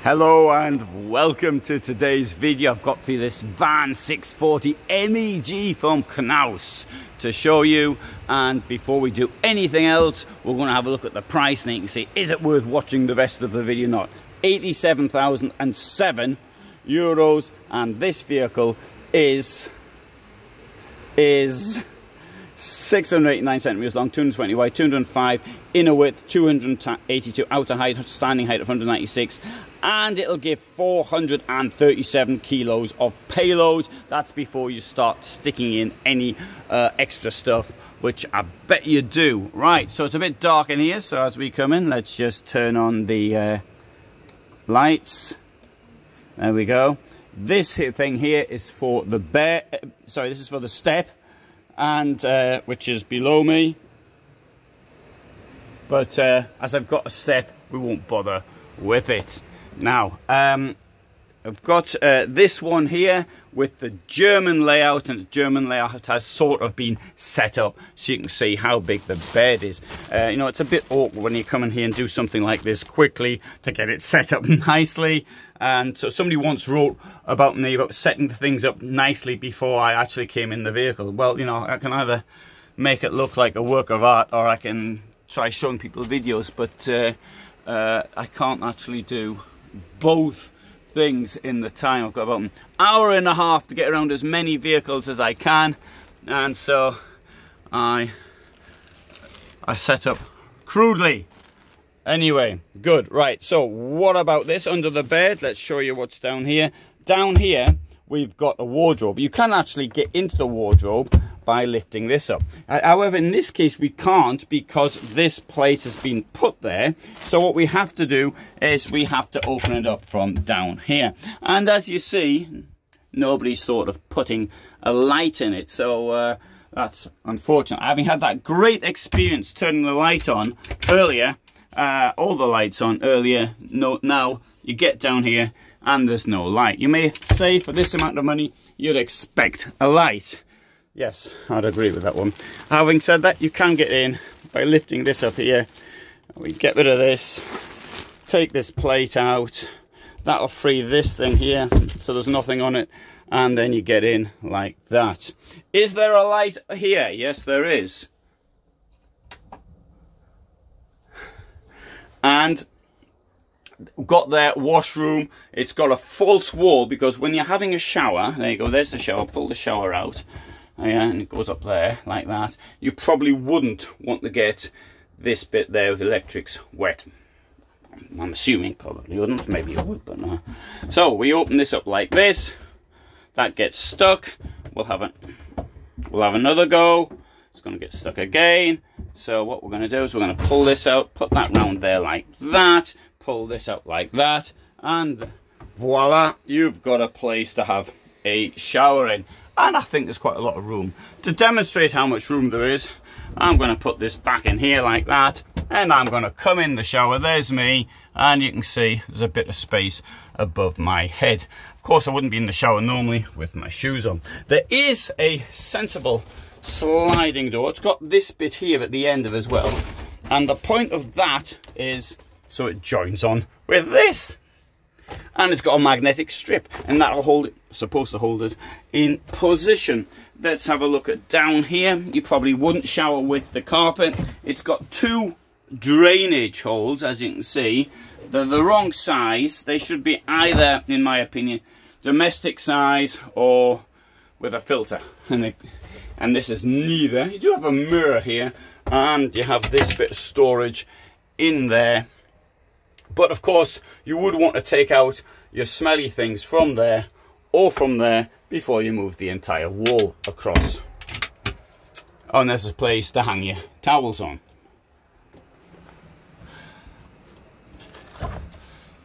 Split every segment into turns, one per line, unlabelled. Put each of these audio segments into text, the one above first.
Hello and welcome to today's video. I've got for you this Van 640 MEG from Knaus to show you, and before we do anything else we're going to have a look at the price and you can see, is it worth watching the rest of the video or not. 87,007 euros, and this vehicle is 689 centimeters long, 220 wide, 205 inner width, 282 outer height, standing height of 196, and it'll give 437 kilos of payload. That's before you start sticking in any extra stuff, which I bet you do. Right, so it's a bit dark in here, so as we come in, let's just turn on the lights. There we go. This thing here is for the this is for the step, and which is below me, but as I've got a step we won't bother with it. Now I've got this one here with the German layout, and the German layout has sort of been set up so you can see how big the bed is. You know, it's a bit awkward when you come in here and do something like this quickly to get it set up nicely. And so somebody once wrote about me about setting things up nicely before I actually came in the vehicle. Well, you know, I can either make it look like a work of art or I can try showing people videos, but I can't actually do both things in the time. I've got about an hour and a half to get around as many vehicles as I can, and so I set up crudely. Anyway, good. Right, so what about this under the bed? Let's show you what's down here. Down here we've got a wardrobe. You can actually get into the wardrobe by lifting this up. However, in this case we can't, because this plate has been put there. So what we have to do is we have to open it up from down here. And as you see, nobody's thought of putting a light in it. So that's unfortunate. Having had that great experience turning the light on earlier, all the lights on earlier, now you get down here and there's no light. You may say for this amount of money you'd expect a light. Yes, I'd agree with that one. Having said that, you can get in by lifting this up here. We get rid of this, take this plate out, that'll free this thing here so there's nothing on it, and then you get in like that. Is there a light here? Yes, there is. And got their washroom. It's got a false wall, because when you're having a shower, there you go, there's the shower, pull the shower out, and it goes up there like that. You probably wouldn't want to get this bit there with electrics wet. I'm assuming probably wouldn't, maybe you would, but no. So we open this up like this, that gets stuck, we'll have another go, it's going to get stuck again. So what we're going to do is we're going to pull this out, put that round there like that, pull this out like that, and voila, you've got a place to have a shower in. And I think there's quite a lot of room. To demonstrate how much room there is, I'm going to put this back in here like that, and I'm going to come in the shower. There's me, and you can see there's a bit of space above my head. Of course, I wouldn't be in the shower normally with my shoes on. There is a sensible sliding door. It's got this bit here at the end of it as well, and the point of that is so it joins on with this, and it's got a magnetic strip, and that'll hold it, supposed to hold it in position. Let's have a look at down here. You probably wouldn't shower with the carpet. It's got two drainage holes, as you can see. They're the wrong size. They should be either, in my opinion, domestic size or with a filter, and this is neither. You do have a mirror here, and you have this bit of storage in there, but of course you would want to take out your smelly things from there or from there before you move the entire wall across. Oh, and there's a place to hang your towels on.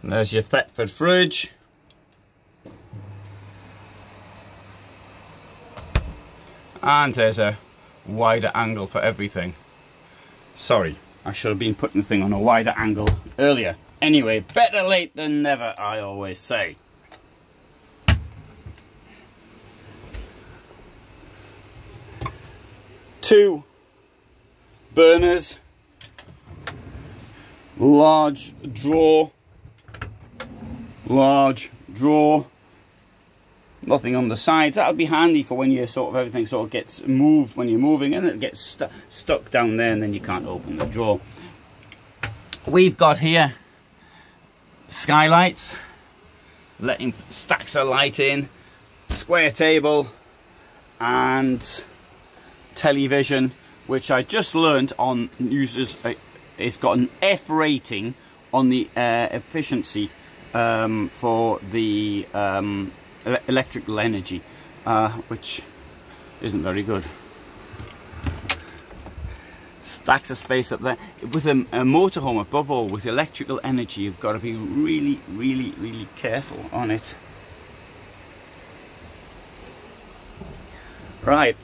And there's your Thetford fridge. And there's a wider angle for everything. Sorry, I should have been putting the thing on a wider angle earlier. Anyway, better late than never, I always say. Two burners, large drawer, large drawer. Nothing on the sides. That'll be handy for when you sort of everything sort of gets moved when you're moving, and it gets stuck down there, and then you can't open the drawer. We've got here skylights, letting stacks of light in, square table, and television, which I just learned on uses. It's got an F rating on the efficiency for the electrical energy, which isn't very good. Stacks of space up there. With a motorhome, above all, with electrical energy, you've got to be really, really, really careful on it. Right,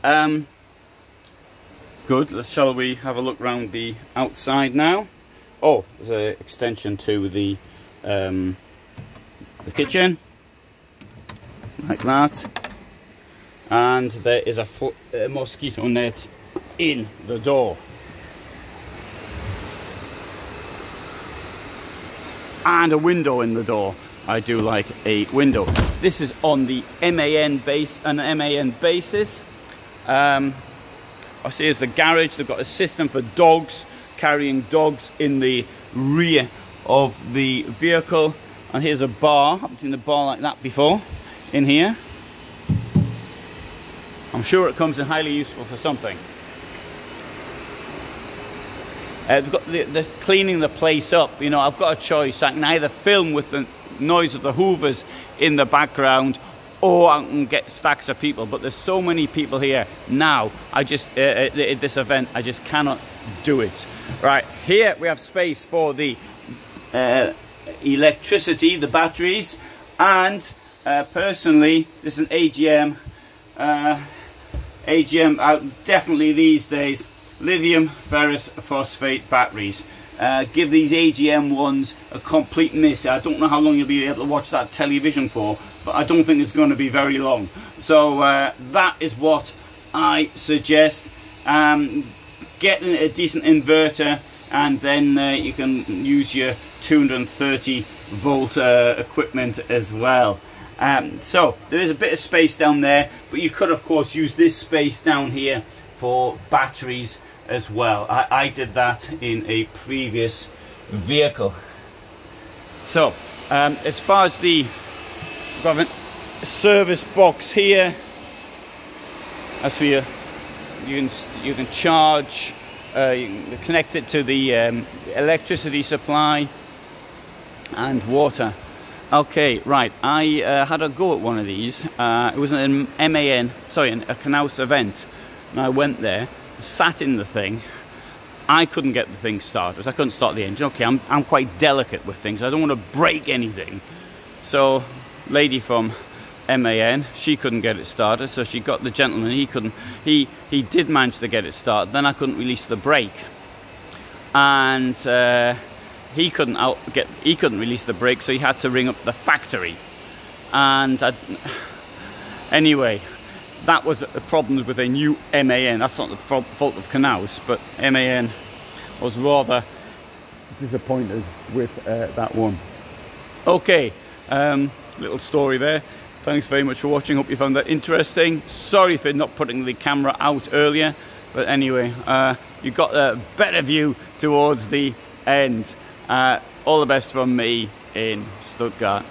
good. Shall we have a look around the outside now? Oh, there's an extension to the kitchen, like that, and there is a mosquito net in the door, and a window in the door. I do like a window. This is on the MAN base, an MAN basis. I see is the garage. They've got a system for dogs, carrying dogs in the rear of the vehicle. And here's a bar. I've seen a bar like that before in here. I'm sure it comes in highly useful for something. They're cleaning the place up. You know, I've got a choice. I can either film with the noise of the hoovers in the background, or I can get stacks of people. But there's so many people here now. I just at this event, I just cannot do it. Right, here we have space for the electricity, the batteries, and personally, this is an AGM. AGM definitely these days. Lithium ferrous phosphate batteries. Give these AGM ones a complete miss. I don't know how long you'll be able to watch that television for, but I don't think it's going to be very long. So that is what I suggest. Getting a decent inverter, and then you can use your 230 volt equipment as well. So there is a bit of space down there, but you could of course use this space down here for batteries as well. I did that in a previous vehicle. So as far as the service box here, that's where you can charge, you can connect it to the electricity supply and water. Okay, right, I had a go at one of these. It was an MAN, sorry, a Knaus event, and I went there, sat in the thing. I couldn't get the thing started. I couldn't start the engine. Okay, I'm quite delicate with things. I don't want to break anything. So, lady from MAN, she couldn't get it started. So she got the gentleman. He couldn't. He did manage to get it started. Then I couldn't release the brake, and he couldn't release the brake. So he had to ring up the factory. And anyway, that was a problem with a new MAN. That's not the fault of Knaus, but MAN was rather disappointed with that one. Okay, little story there. Thanks very much for watching. Hope you found that interesting. Sorry for not putting the camera out earlier, but anyway, you got a better view towards the end. All the best from me in Stuttgart.